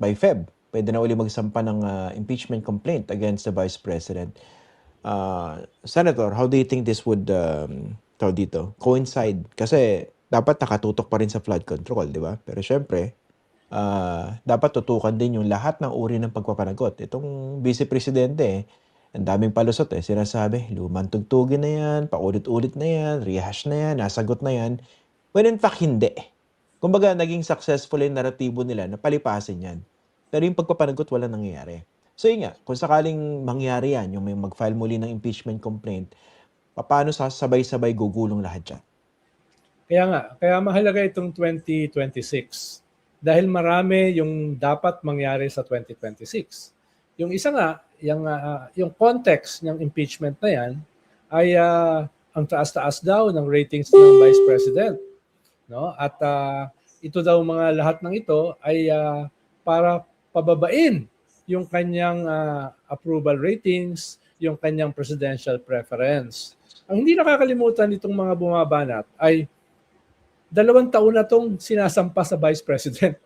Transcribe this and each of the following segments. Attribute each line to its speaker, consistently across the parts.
Speaker 1: by Feb, pwede na uli magsampa ng impeachment complaint against the Vice President. Senator, how do you think this would coincide? Kasi dapat nakatutok pa rin sa flood control, di ba? Pero syempre, dapat tutukan din yung lahat ng uri ng pagpapanagot. Itong Vice Presidente, ang daming palusot sinasabi, lumang tugtugin na yan, paulit-ulit na yan, rehash na yan, nasagot na yan. When in fact, hindi. Kumbaga, naging successful yung naratibo nila na palipasin yan. Pero yung pagpapanagot, wala nangyayari. So yun nga, kung sakaling mangyari yan, yung may mag-file muli ng impeachment complaint, paano sabay-sabay gugulong lahat dyan?
Speaker 2: Kaya mahalaga itong 2026 dahil marami yung dapat mangyari sa 2026. Yung isa nga, yung context ng impeachment na yan ay ang taas-taas daw ng ratings ng Vice President. No? At ito daw mga lahat ng ito ay para pababain yung kanyang approval ratings, yung kanyang presidential preference. Ang hindi nakakalimutan nitong mga bumabanat ay 2 taon na itong sinasampa sa Vice President.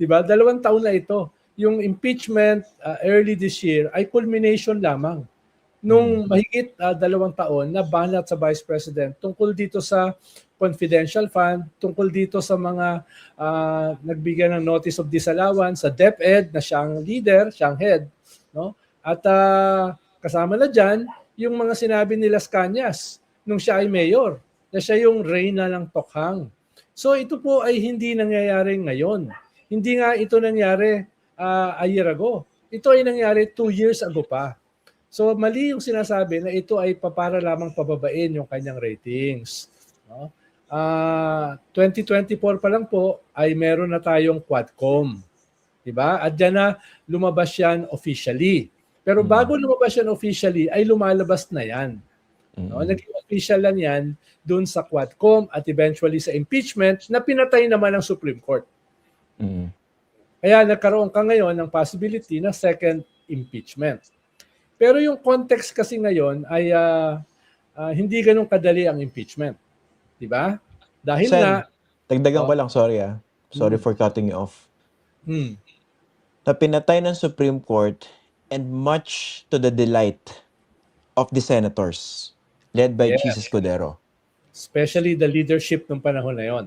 Speaker 2: Diba? 2 taon na ito. Yung impeachment early this year ay culmination lamang nung mahigit 2 taon na banat sa Vice President tungkol dito sa confidential fund, tungkol dito sa mga nagbigay ng notice of disallowance sa DepEd na siyang leader, siyang head. No? At kasama na dyan yung mga sinabi ni Las Cañas nung siya ay mayor, na siya yung reyna ng tokhang. So ito po ay hindi nangyayari ngayon. Hindi nga ito nangyari a year ago. Ito ay nangyari 2 years ago pa. So mali yung sinasabi na ito ay para lamang pababain yung kanyang ratings. No? 2024 pa lang po ay meron na tayong Quadcom. Diba? At dyan na lumabas yan officially. Pero bago lumabas yan officially ay lumalabas na yan. No? Naging official lang yan dun sa Quadcom at eventually sa impeachment na pinatay naman ng Supreme Court. Kaya nagkaroon ka ngayon ng possibility na second impeachment. Pero yung context kasi ngayon ay hindi ganun kadali ang impeachment. Diba? Dahil
Speaker 1: Sen,
Speaker 2: na...
Speaker 1: dagdagan ko lang, sorry Sorry for cutting you off. Na pinatay ng Supreme Court and much to the delight of the senators led by Jesus Cudero.
Speaker 2: Especially the leadership ng panahon na yon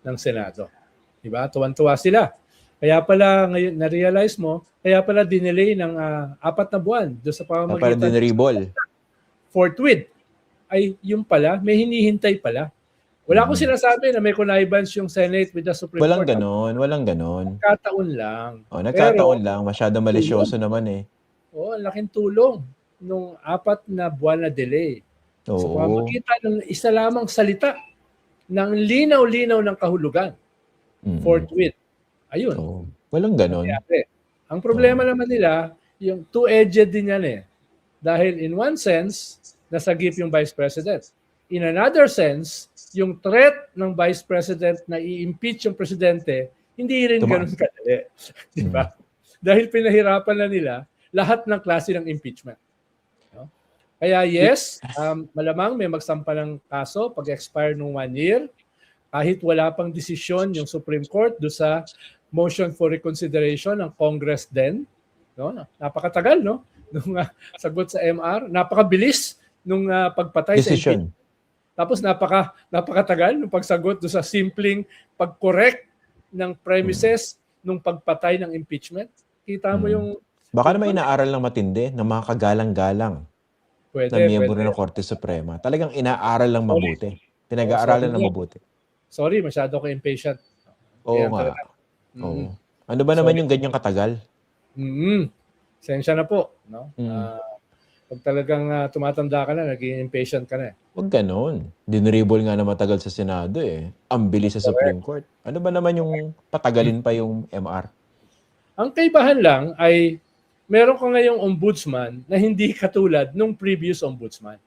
Speaker 2: ng Senado. Diba? Tuwan-tuwa sila. Kaya pala ngayon na-realize mo, kaya pala dinelay ng 4 na buwan doon sa pamamagitan.
Speaker 1: Para dinribol.
Speaker 2: Forthwith. Ay yung pala, may hinihintay pala. Wala akong sinasabi na may connivance yung Senate with the Supreme
Speaker 1: Walang
Speaker 2: Court.
Speaker 1: Walang ganon.
Speaker 2: Nagkataon lang.
Speaker 1: Nagkataon lang. Masyado malisyoso naman eh.
Speaker 2: Ang laking tulong nung 4 na buwan na delay. So pamamagitan ng isa lamang salita ng linaw-linaw ng kahulugan. Forthwith. Ayun.
Speaker 1: Walang ganon.
Speaker 2: Ang problema naman nila, yung two-edged din yan eh. Dahil in one sense, nasagip yung Vice President. In another sense, yung threat ng Vice President na i-impeach yung Presidente, hindi rin ganun kadali. Diba? Dahil pinahirapan na nila lahat ng klase ng impeachment. No? Kaya yes, malamang may magsampa ng kaso pag-expire ng 1 year, kahit wala pang desisyon yung Supreme Court do sa motion for reconsideration ng Congress din. No? Napakatagal, no? Nung sagot sa MR, napakabilis nung pagpatay
Speaker 1: decision.
Speaker 2: Sa impeachment. Tapos napakatagal nung pagsagot do sa simpleng pag-correct ng premises nung pagpatay ng impeachment. Kita mo yung...
Speaker 1: Baka naman inaaral ng matindi ng mga kagalang-galang na miyembro ng Korte Suprema. Talagang inaaral lang mabuti. Pinag-aaralan lang mabuti.
Speaker 2: Sorry, masyado ko impatient.
Speaker 1: Oo nga. Ano ba naman yung ganyang katagal?
Speaker 2: Sensya na po. No? Pag talagang tumatanda ka na, naging impatient ka na.
Speaker 1: Huwag ganon. Dinribol nga na matagal sa Senado eh. Ang bilis sa Supreme Court. Ano ba naman yung patagalin pa yung MR? Ang
Speaker 2: kaibahan lang ay meron ka ngayong ombudsman na hindi katulad nung previous ombudsman.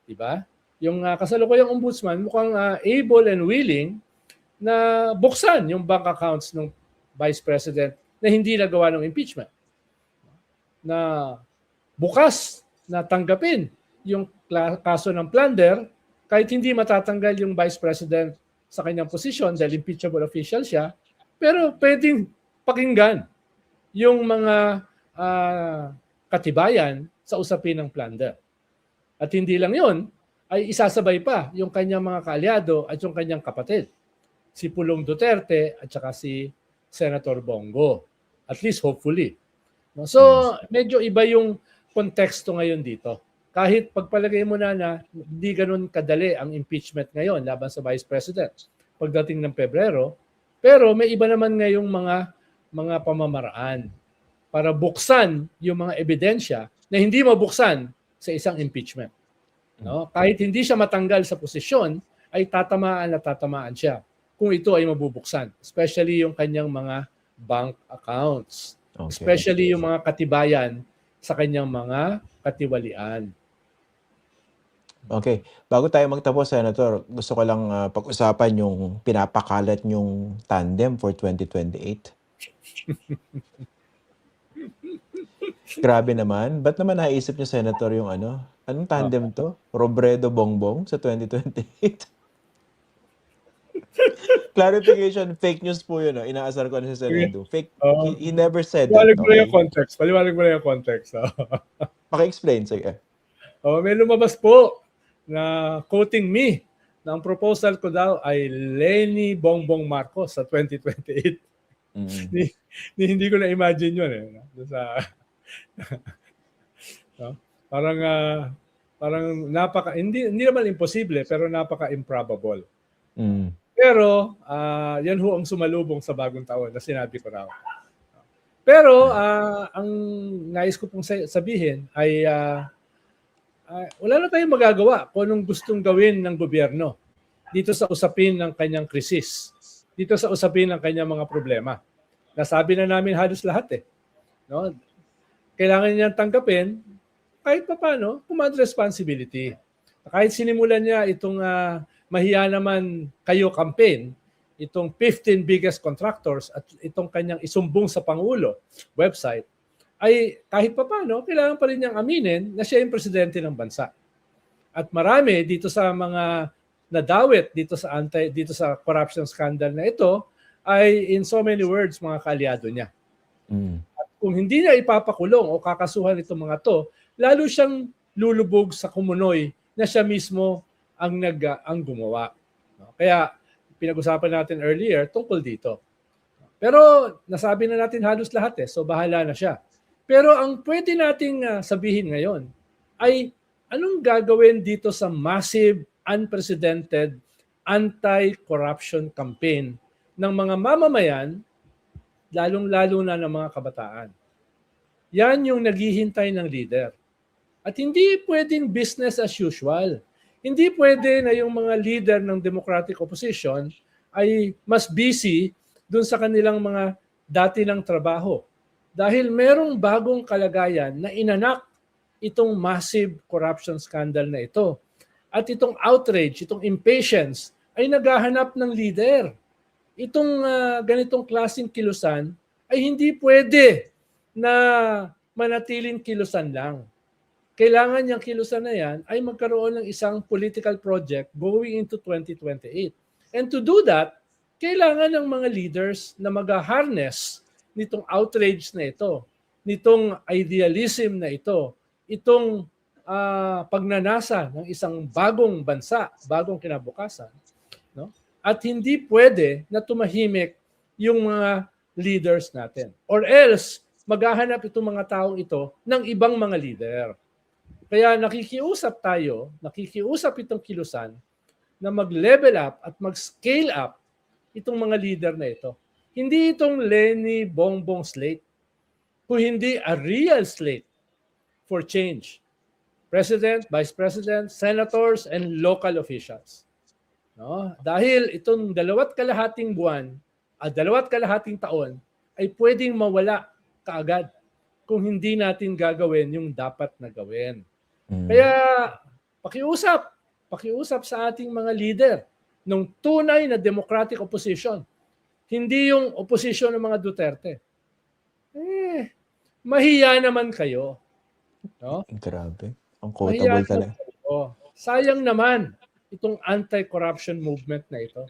Speaker 2: Diba? Yung kasalukuyang ombudsman mukhang able and willing na buksan yung bank accounts ng Vice President na hindi nagawa ng impeachment. Na bukas na tanggapin yung kaso ng plunder kahit hindi matatanggal yung Vice President sa kanyang posisyon dahil impeachable official siya, pero pwedeng pakinggan yung mga katibayan sa usapin ng plunder. At hindi lang yun, ay isasabay pa yung kanyang mga kaalyado at yung kanyang kapatid, si Pulong Duterte at saka si Senator Bongo. At least hopefully. No? So medyo iba yung konteksto ngayon dito. Kahit pagpalagay mo na hindi ganun kadali ang impeachment ngayon laban sa Vice President pagdating ng Pebrero, pero may iba naman ngayong mga pamamaraan para buksan yung mga ebidensya na hindi mabuksan sa isang impeachment. No? Kahit hindi siya matanggal sa posisyon, ay tatamaan siya kung ito ay mabubuksan. Especially yung kanyang mga bank accounts.
Speaker 1: Okay.
Speaker 2: Especially yung mga katibayan sa kanyang mga katiwalian.
Speaker 1: Okay. Bago tayo magtapos, Senator, gusto ko lang pag-usapan yung pinapakalat yung tandem for 2028. Grabe naman. Ba't naman naisip niyo, Senator, yung ano? Anong tandem to? Robredo Bongbong sa 2028? Clarification, fake news po yun. Inaasar ko na si Senado. Fake, he never said that.
Speaker 2: Paliwanag mo na yung context. Paliwanag mo na yung context.
Speaker 1: Paki-explain, sige.
Speaker 2: May lumabas po na quoting me na ang proposal ko daw ay Leni Bongbong Marcos sa 2028. Hindi ko na-imagine yun. No? Parang hindi naman imposible pero napaka-improbable. Pero yan ho ang sumalubong sa bagong taon na sinabi ko raw. Pero ang nais ko pong sabihin ay wala na tayong magagawa kung anong gustong gawin ng gobyerno dito sa usapin ng kanyang krisis, dito sa usapin ng kanyang mga problema. Nasabi na namin halos lahat no? Kailangan niyang tanggapin kahit pa paano, command responsibility. Kahit sinimulan niya itong mahiya naman kayo campaign, itong 15 biggest contractors at itong kanyang isumbong sa Pangulo website, ay kahit pa paano, kailangan pa rin niyang aminin na siya yung presidente ng bansa. At marami dito sa mga nadawit dito sa corruption scandal na ito ay in so many words mga kaalyado niya. At kung hindi niya ipapakulong o kakasuhan itong mga to, lalo siyang lulubog sa kumunoy na siya mismo ang gumawa. Kaya pinag-usapan natin earlier tungkol dito. Pero nasabi na natin halos lahat so bahala na siya. Pero ang pwede nating sabihin ngayon ay anong gagawin dito sa massive, unprecedented anti-corruption campaign ng mga mamamayan, lalong-lalo na ng mga kabataan. Yan yung naghihintay ng leader. At hindi pwedeng business as usual. Hindi pwede na yung mga leader ng Democratic Opposition ay mas busy dun sa kanilang mga dati ng trabaho. Dahil merong bagong kalagayan na inanak itong massive corruption scandal na ito. At itong outrage, itong impatience ay naghahanap ng leader. Itong ganitong klaseng kilusan ay hindi pwede na manatiling kilusan lang. Kailangan yung kilusan na yan ay magkaroon ng isang political project going into 2028. And to do that, kailangan ng mga leaders na mag-harness nitong outrage na ito, nitong idealism na ito, itong pagnanasa ng isang bagong bansa, bagong kinabukasan. No? At hindi pwede na tumahimik yung mga leaders natin. Or else, maghahanap itong mga taong ito ng ibang mga leader. Kaya nakikiusap itong kilusan na mag-level up at mag-scale up itong mga leader na ito. Hindi itong Leni Bongbong slate, kung hindi a real slate for change. President, Vice President, Senators, and local officials. No? Dahil itong 2.5 buwan at 2.5 taon ay pwedeng mawala kaagad kung hindi natin gagawin yung dapat na gawin. Kaya pakiusap sa ating mga leader ng tunay na democratic opposition. Hindi yung opposition ng mga Duterte. Mahiya naman kayo. No?
Speaker 1: Grabe. Ang quotable talaga.
Speaker 2: Sayang naman itong anti-corruption movement na ito.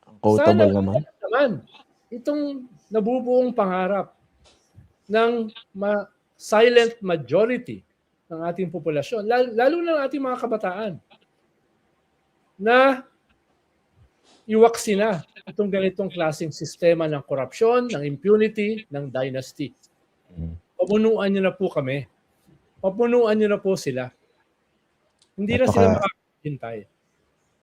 Speaker 1: Ang quotable naman.
Speaker 2: itong nabubuong pangarap ng silent majority ng ating populasyon, lalo na ng ating mga kabataan, na iwaksi na itong ganitong klaseng sistema ng korupsyon, ng impunity, ng dynasty. Papunuan niyo na po kami. Papunuan niyo na po sila. Hindi na sila
Speaker 1: Napaka
Speaker 2: makakahintay.